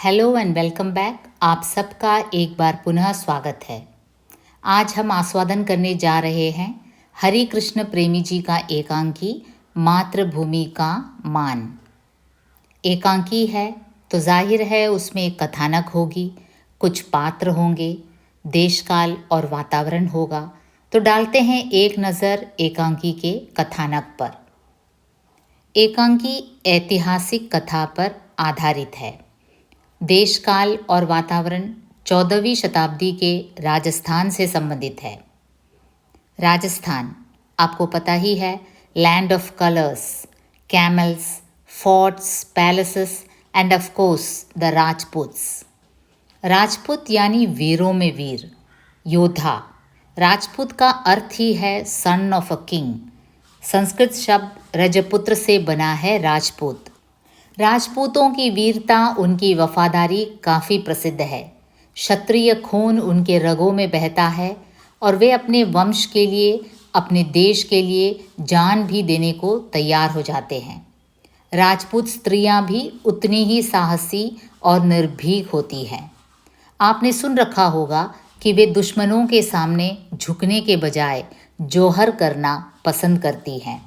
Hello and welcome back. आप सबका एक बार पुनः स्वागत है। आज हम आस्वादन करने जा रहे हैं हरि कृष्ण प्रेमी जी का एकांकी मातृभूमि का मान। एकांकी है तो जाहिर है उसमें एक कथानक होगी, कुछ पात्र होंगे, देश काल और वातावरण होगा। तो डालते हैं एक नज़र एकांकी के कथानक पर। एकांकी ऐतिहासिक कथा पर आधारित है। देश काल और वातावरण 14वीं शताब्दी के राजस्थान से संबंधित है। राजस्थान आपको पता ही है, land of colours, camels, forts, palaces and of course the Rajputs. Rajput यानी वीरों में वीर, योद्धा। राजपूत का अर्थ ही है son of a king. Sanskrit शब्द रजपुत्र से बना है राजपूत। राजपूतों की वीरता, उनकी वफादारी काफ़ी प्रसिद्ध है। क्षत्रिय खून उनके रगों में बहता है और वे अपने वंश के लिए, अपने देश के लिए जान भी देने को तैयार हो जाते हैं। राजपूत स्त्रियां भी उतनी ही साहसी और निर्भीक होती हैं। आपने सुन रखा होगा कि वे दुश्मनों के सामने झुकने के बजाय जोहर करना पसंद करती हैं।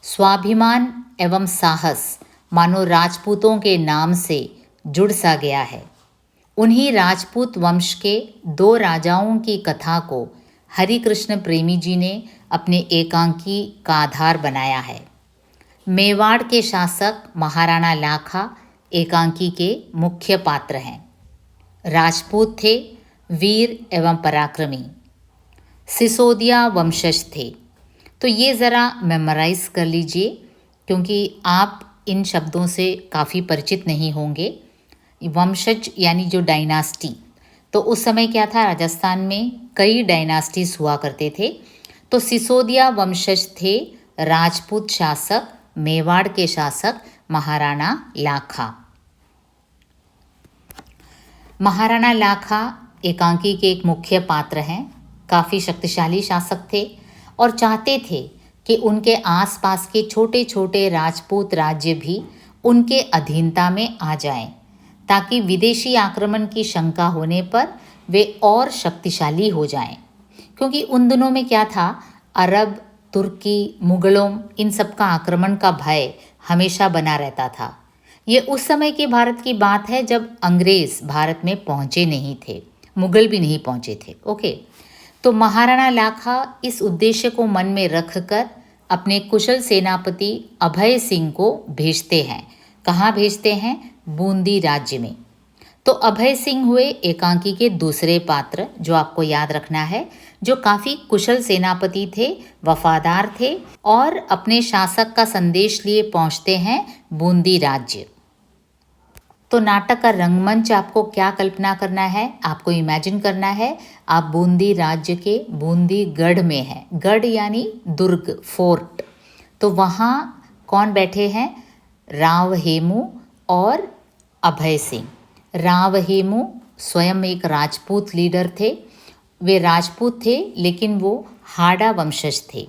स्वाभिमान एवं साहस मानो राजपूतों के नाम से जुड़ सा गया है। उन्हीं राजपूत वंश के दो राजाओं की कथा को हरि कृष्ण प्रेमी जी ने अपने एकांकी का आधार बनाया है। मेवाड़ के शासक महाराणा लाखा एकांकी के मुख्य पात्र हैं। राजपूत थे, वीर एवं पराक्रमी, सिसोदिया वंशज थे। तो ये ज़रा मेमोराइज कर लीजिए, क्योंकि आप इन शब्दों से काफ़ी परिचित नहीं होंगे। वंशज यानी जो डायनास्टी, तो उस समय क्या था, राजस्थान में कई डायनास्टीज हुआ करते थे। तो सिसोदिया वंशज थे राजपूत शासक, मेवाड़ के शासक महाराणा लाखा। महाराणा लाखा एकांकी के एक मुख्य पात्र हैं। काफ़ी शक्तिशाली शासक थे और चाहते थे कि उनके आसपास के छोटे छोटे राजपूत राज्य भी उनके अधीनता में आ जाएं, ताकि विदेशी आक्रमण की शंका होने पर वे और शक्तिशाली हो जाएं। क्योंकि उन दिनों में क्या था, अरब, तुर्की, मुगलों, इन सब का आक्रमण का भय हमेशा बना रहता था। ये उस समय के भारत की बात है जब अंग्रेज भारत में पहुँचे नहीं थे, मुगल भी नहीं पहुँचे थे। ओके, तो महाराणा लाखा इस उद्देश्य को मन में रखकर अपने कुशल सेनापति अभय सिंह को भेजते हैं। कहाँ भेजते हैं? बूंदी राज्य में। तो अभय सिंह हुए एकांकी के दूसरे पात्र, जो आपको याद रखना है, जो काफ़ी कुशल सेनापति थे, वफादार थे और अपने शासक का संदेश लिए पहुँचते हैं बूंदी राज्य। तो नाटक का रंगमंच आपको क्या कल्पना करना है? आपको इमेजिन करना है आप बूंदी राज्य के बूंदी गढ़ में हैं। गढ़ यानी दुर्ग, फोर्ट। तो वहाँ कौन बैठे हैं? राव हेमू और अभय सिंह। राव हेमू स्वयं एक राजपूत लीडर थे। वे राजपूत थे लेकिन वो हाड़ा वंशज थे।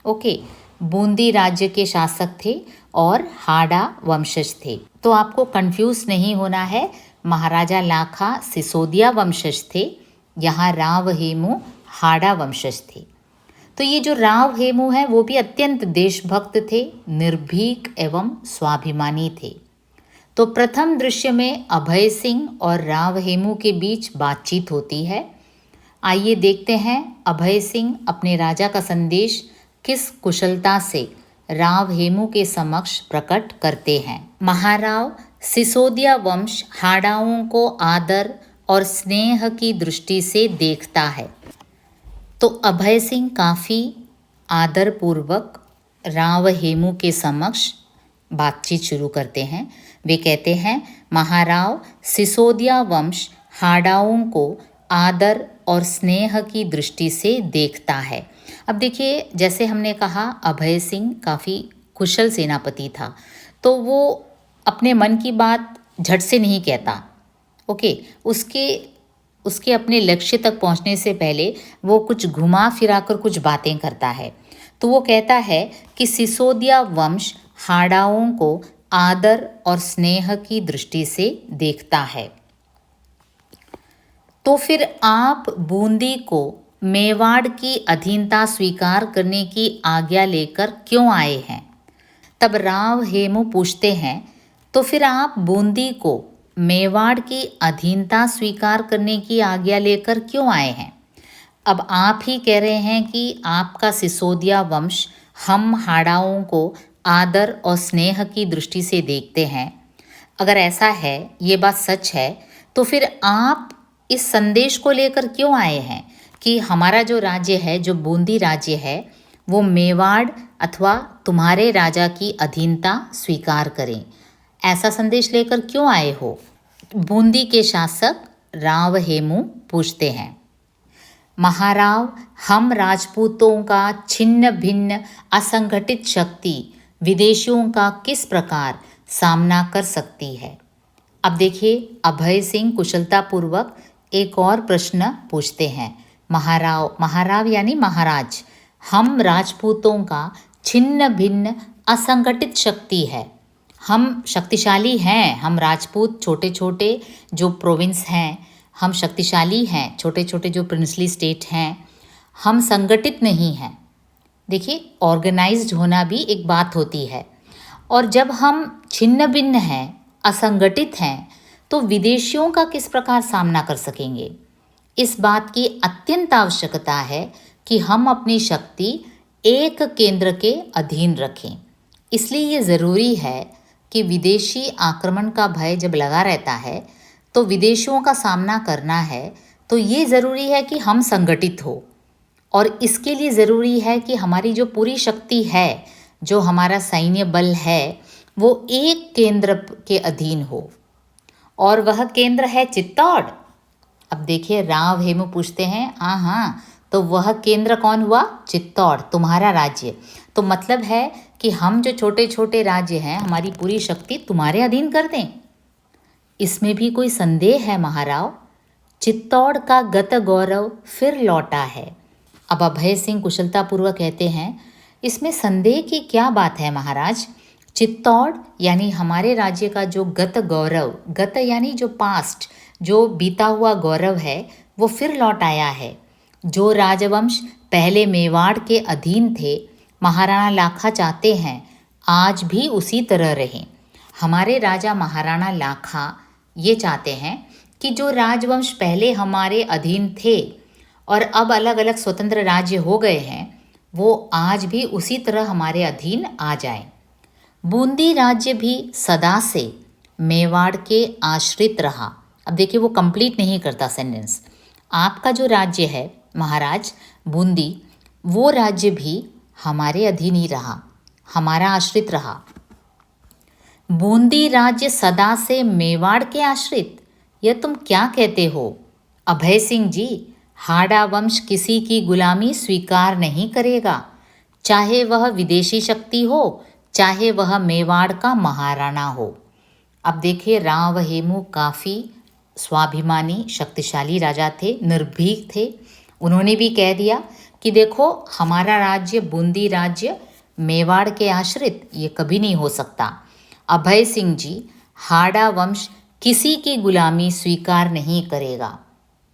ओके, बूंदी राज्य के शासक थे और हाड़ा वंशज थे। तो आपको कंफ्यूज नहीं होना है, महाराजा लाखा सिसोदिया वंशज थे, यहाँ राव हेमू हाड़ा वंशज थे। तो ये जो राव हेमू हैं वो भी अत्यंत देशभक्त थे, निर्भीक एवं स्वाभिमानी थे। तो प्रथम दृश्य में अभय सिंह और राव हेमू के बीच बातचीत होती है। आइए देखते हैं अभय सिंह अपने राजा का संदेश किस कुशलता से राव हेमू के समक्ष प्रकट करते हैं। महाराव सिसोदिया वंश हाड़ाओं को आदर और स्नेह की दृष्टि से देखता है। तो अभय सिंह काफ़ी आदरपूर्वक राव हेमू के समक्ष बातचीत शुरू करते हैं। वे कहते हैं, महाराव सिसोदिया वंश हाड़ाओं को आदर और स्नेह की दृष्टि से देखता है। अब देखिए, जैसे हमने कहा अभय सिंह काफ़ी कुशल सेनापति था, तो वो अपने मन की बात झट से नहीं कहता। ओके, उसके अपने लक्ष्य तक पहुंचने से पहले वो कुछ घुमा फिरा कर कुछ बातें करता है। तो वो कहता है कि सिसोदिया वंश हाड़ाओं को आदर और स्नेह की दृष्टि से देखता है। तो फिर आप बूंदी को मेवाड़ की अधीनता स्वीकार करने की आज्ञा लेकर क्यों आए हैं? तब राव हेमू पूछते हैं, तो फिर आप बूंदी को मेवाड़ की अधीनता स्वीकार करने की आज्ञा लेकर क्यों आए हैं? अब आप ही कह रहे हैं कि आपका सिसोदिया वंश हम हाड़ाओं को आदर और स्नेह की दृष्टि से देखते हैं। अगर ऐसा है, ये बात सच है, तो फिर आप इस संदेश को लेकर क्यों आए हैं कि हमारा जो राज्य है, जो बूंदी राज्य है, वो मेवाड़ अथवा तुम्हारे राजा की अधीनता स्वीकार करें? ऐसा संदेश लेकर क्यों आए हो? बूंदी के शासक राव हेमू पूछते हैं। महाराव, हम राजपूतों का छिन्न भिन्न असंगठित शक्ति विदेशियों का किस प्रकार सामना कर सकती है? अब देखिए, अभय सिंह कुशलतापूर्वक एक और प्रश्न पूछते हैं। महाराव, महाराव यानी महाराज, हम राजपूतों का छिन्न भिन्न असंगठित शक्ति है। हम शक्तिशाली हैं, हम राजपूत छोटे छोटे जो प्रोविंस हैं, हम शक्तिशाली हैं, छोटे छोटे जो प्रिंसली स्टेट हैं, हम संगठित नहीं हैं। देखिए, ऑर्गेनाइज्ड होना भी एक बात होती है, और जब हम छिन्न भिन्न हैं, असंगठित हैं, तो विदेशियों का किस प्रकार सामना कर सकेंगे? इस बात की अत्यंत आवश्यकता है कि हम अपनी शक्ति एक केंद्र के अधीन रखें। इसलिए ये ज़रूरी है कि विदेशी आक्रमण का भय जब लगा रहता है, तो विदेशियों का सामना करना है, तो ये ज़रूरी है कि हम संगठित हो, और इसके लिए ज़रूरी है कि हमारी जो पूरी शक्ति है, जो हमारा सैन्य बल है, वो एक केंद्र के अधीन हो, और वह केंद्र है चित्तौड़। अब देखिए, राव हेमू पूछते हैं, हाँ, तो वह केंद्र कौन हुआ? चित्तौड़, तुम्हारा राज्य। तो मतलब है कि हम जो छोटे छोटे राज्य हैं, हमारी पूरी शक्ति तुम्हारे अधीन कर दें? इसमें भी कोई संदेह है महाराव? चित्तौड़ का गत गौरव फिर लौटा है। अब अभय सिंह कुशलतापूर्वक कहते हैं, इसमें संदेह की क्या बात है महाराज? चित्तौड़ यानी हमारे राज्य का जो गत गौरव, गत यानी जो पास्ट, जो बीता हुआ गौरव है, वो फिर लौट आया है। जो राजवंश पहले मेवाड़ के अधीन थे, महाराणा लाखा चाहते हैं आज भी उसी तरह रहें। हमारे राजा महाराणा लाखा ये चाहते हैं कि जो राजवंश पहले हमारे अधीन थे और अब अलग अलग स्वतंत्र राज्य हो गए हैं, वो आज भी उसी तरह हमारे अधीन आ जाएं। बूंदी राज्य भी सदा से मेवाड़ के आश्रित रहा। अब देखिए, वो कंप्लीट नहीं करता सेंटेंस। आपका जो राज्य है महाराज बूंदी, वो राज्य भी हमारे अधीन ही रहा, हमारा आश्रित रहा। बूंदी राज्य सदा से मेवाड़ के आश्रित, यह तुम क्या कहते हो? अभय सिंह जी, हाड़ा वंश किसी की गुलामी स्वीकार नहीं करेगा, चाहे वह विदेशी शक्ति हो, चाहे वह मेवाड़ का महाराणा हो। अब देखिए, राव हेमू काफ़ी स्वाभिमानी शक्तिशाली राजा थे, निर्भीक थे। उन्होंने भी कह दिया कि देखो, हमारा राज्य बूंदी राज्य मेवाड़ के आश्रित ये कभी नहीं हो सकता। अभय सिंह जी, हाड़ा वंश किसी की गुलामी स्वीकार नहीं करेगा।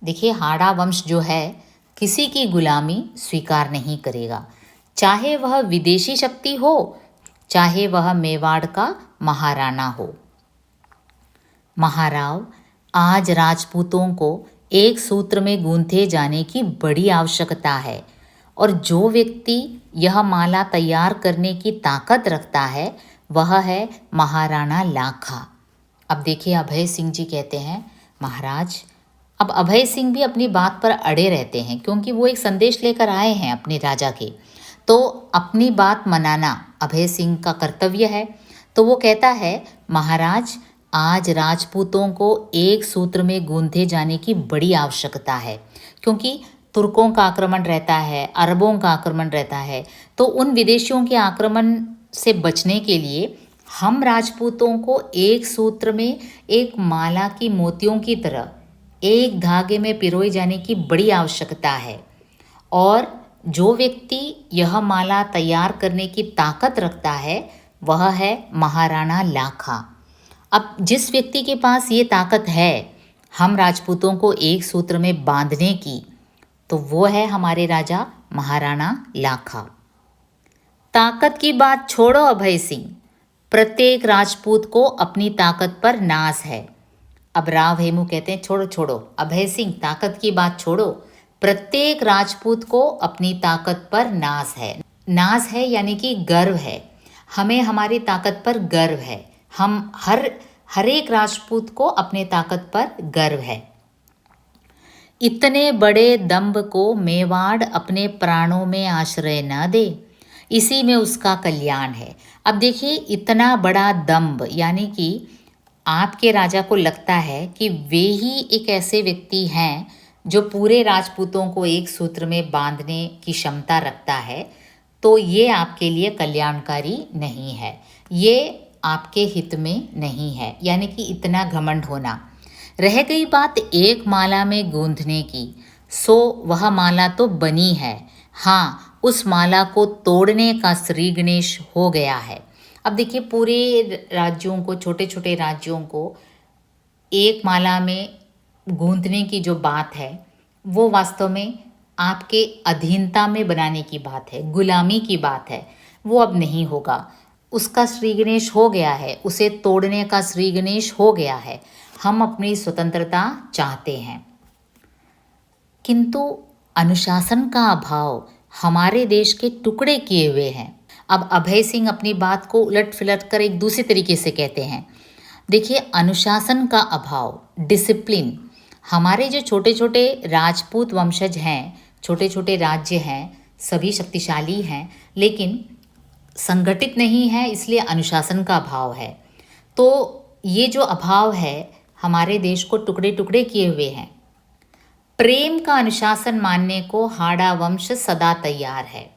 देखिए, हाड़ा वंश जो है किसी की गुलामी स्वीकार नहीं करेगा, चाहे वह विदेशी शक्ति हो, चाहे वह मेवाड़ का महाराणा हो। महाराव, आज राजपूतों को एक सूत्र में गूंथे जाने की बड़ी आवश्यकता है, और जो व्यक्ति यह माला तैयार करने की ताकत रखता है, वह है महाराणा लाखा। अब देखिए, अभय सिंह जी कहते हैं, महाराज, अब अभय सिंह भी अपनी बात पर अड़े रहते हैं, क्योंकि वो एक संदेश लेकर आए हैं अपने राजा के, तो अपनी बात मनाना अभय सिंह का कर्तव्य है। तो वो कहता है, महाराज, आज राजपूतों को एक सूत्र में गूंथे जाने की बड़ी आवश्यकता है, क्योंकि तुर्कों का आक्रमण रहता है, अरबों का आक्रमण रहता है, तो उन विदेशियों के आक्रमण से बचने के लिए हम राजपूतों को एक सूत्र में, एक माला की मोतियों की तरह एक धागे में पिरोए जाने की बड़ी आवश्यकता है। और जो व्यक्ति यह माला तैयार करने की ताकत रखता है, वह है महाराणा लाखा। अब जिस व्यक्ति के पास ये ताकत है हम राजपूतों को एक सूत्र में बांधने की, तो वो है हमारे राजा महाराणा लाखा। ताकत की बात छोड़ो अभय सिंह, प्रत्येक राजपूत को अपनी ताकत पर नाज है। अब राव हेमू कहते हैं छोड़ो छोड़ो अभय सिंह, ताकत की बात छोड़ो, प्रत्येक राजपूत को अपनी ताकत पर नाज है। नाज है यानी कि गर्व है, हमें हमारी ताकत पर गर्व है। हम हर एक राजपूत को अपने ताकत पर गर्व है। इतने बड़े दंभ को मेवाड़ अपने प्राणों में आश्रय न दे, इसी में उसका कल्याण है। अब देखिए, इतना बड़ा दंभ यानी कि आपके राजा को लगता है कि वे ही एक ऐसे व्यक्ति हैं जो पूरे राजपूतों को एक सूत्र में बांधने की क्षमता रखता है, तो ये आपके लिए कल्याणकारी नहीं है, ये आपके हित में नहीं है, यानी कि इतना घमंड होना। रह गई बात एक माला में गूंथने की, सो वह माला तो बनी है, हाँ उस माला को तोड़ने का श्री गणेश हो गया है। अब देखिए, पूरे राज्यों को, छोटे छोटे राज्यों को एक माला में गूंथने की जो बात है वो वास्तव में आपके अधीनता में बनाने की बात है, गुलामी की बात है। वो अब नहीं होगा, उसका श्री गणेश हो गया है, उसे तोड़ने का श्री गणेश हो गया है। हम अपनी स्वतंत्रता चाहते हैं, किंतु अनुशासन का अभाव हमारे देश के टुकड़े किए हुए हैं। अब अभय सिंह अपनी बात को उलट फिलट कर एक दूसरे तरीके से कहते हैं। देखिए, अनुशासन का अभाव, डिसिप्लिन, हमारे जो छोटे छोटे राजपूत वंशज हैं, छोटे छोटे राज्य हैं, सभी शक्तिशाली हैं, लेकिन संगठित नहीं है, इसलिए अनुशासन का अभाव है। तो ये जो अभाव है हमारे देश को टुकड़े टुकड़े किए हुए हैं। प्रेम का अनुशासन मानने को हाड़ा वंश सदा तैयार है।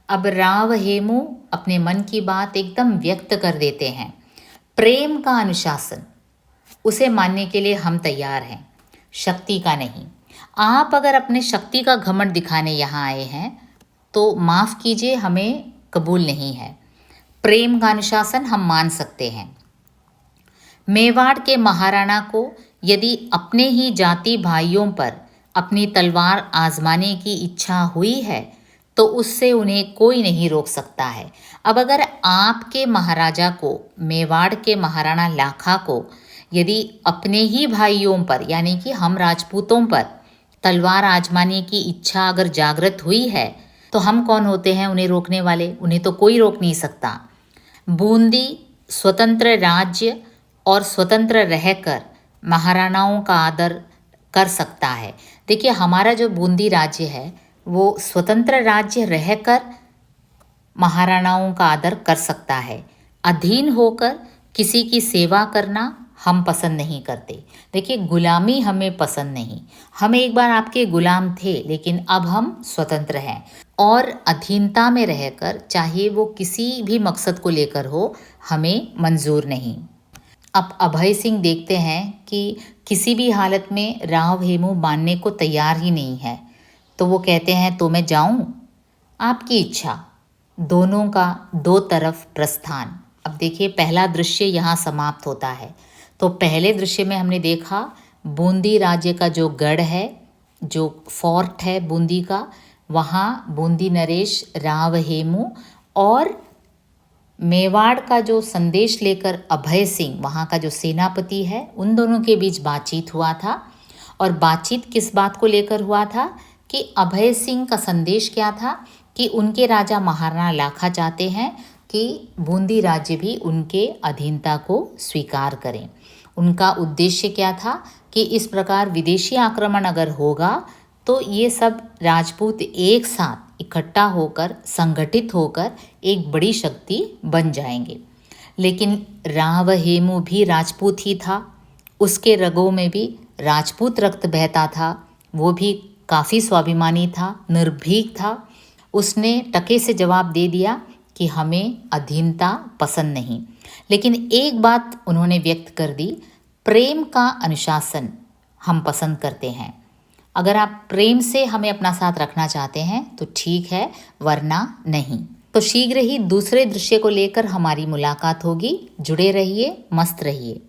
अब राव हेमू अपने मन की बात एकदम व्यक्त कर देते हैं। प्रेम का अनुशासन, उसे मानने के लिए हम तैयार हैं, शक्ति का नहीं। आप अगर अपने शक्ति का घमंड दिखाने यहाँ आए हैं तो माफ़ कीजिए, हमें कबूल नहीं है। प्रेम का अनुशासन हम मान सकते हैं। मेवाड़ के महाराणा को यदि अपने ही जाति भाइयों पर अपनी तलवार आजमाने की इच्छा हुई है तो उससे उन्हें कोई नहीं रोक सकता है। अब अगर आपके महाराजा को, मेवाड़ के महाराणा लाखा को, यदि अपने ही भाइयों पर यानी कि हम राजपूतों पर तलवार आजमाने की इच्छा अगर जागृत हुई है तो हम कौन होते हैं उन्हें रोकने वाले? उन्हें तो कोई रोक नहीं सकता। बूंदी स्वतंत्र राज्य और स्वतंत्र रहकर महाराणाओं का आदर कर सकता है। देखिए, हमारा जो बूंदी राज्य है वो स्वतंत्र राज्य रहकर महाराणाओं का आदर कर सकता है। अधीन होकर किसी की सेवा करना हम पसंद नहीं करते। देखिए, गुलामी हमें पसंद नहीं। हम एक बार आपके गुलाम थे, लेकिन अब हम स्वतंत्र हैं और अधीनता में रहकर, चाहे वो किसी भी मकसद को लेकर हो, हमें मंजूर नहीं। अब अभय सिंह देखते हैं कि किसी भी हालत में राव हेमू मानने को तैयार ही नहीं है, तो वो कहते हैं तो मैं जाऊं? आपकी इच्छा। दोनों का दो तरफ प्रस्थान। अब देखिए, पहला दृश्य यहाँ समाप्त होता है। तो पहले दृश्य में हमने देखा बूंदी राज्य का जो गढ़ है, जो फोर्ट है बूंदी का, वहाँ बूंदी नरेश, राव हेमू और मेवाड़ का जो संदेश लेकर अभय सिंह, वहाँ का जो सेनापति है, उन दोनों के बीच बातचीत हुआ था। और बातचीत किस बात को लेकर हुआ था कि अभय सिंह का संदेश क्या था कि उनके राजा महाराणा लाखा चाहते हैं कि बूंदी राज्य भी उनके अधीनता को स्वीकार करें। उनका उद्देश्य क्या था कि इस प्रकार विदेशी आक्रमण अगर होगा तो ये सब राजपूत एक साथ इकट्ठा होकर, संगठित होकर एक बड़ी शक्ति बन जाएंगे। लेकिन राव हेमू भी राजपूत ही था, उसके रगों में भी राजपूत रक्त बहता था। वो भी काफ़ी स्वाभिमानी था, निर्भीक था। उसने टके से जवाब दे दिया कि हमें अधीनता पसंद नहीं। लेकिन एक बात उन्होंने व्यक्त कर दी, प्रेम का अनुशासन हम पसंद करते हैं। अगर आप प्रेम से हमें अपना साथ रखना चाहते हैं तो ठीक है, वरना नहीं। तो शीघ्र ही दूसरे दृश्य को लेकर हमारी मुलाकात होगी। जुड़े रहिए, मस्त रहिए।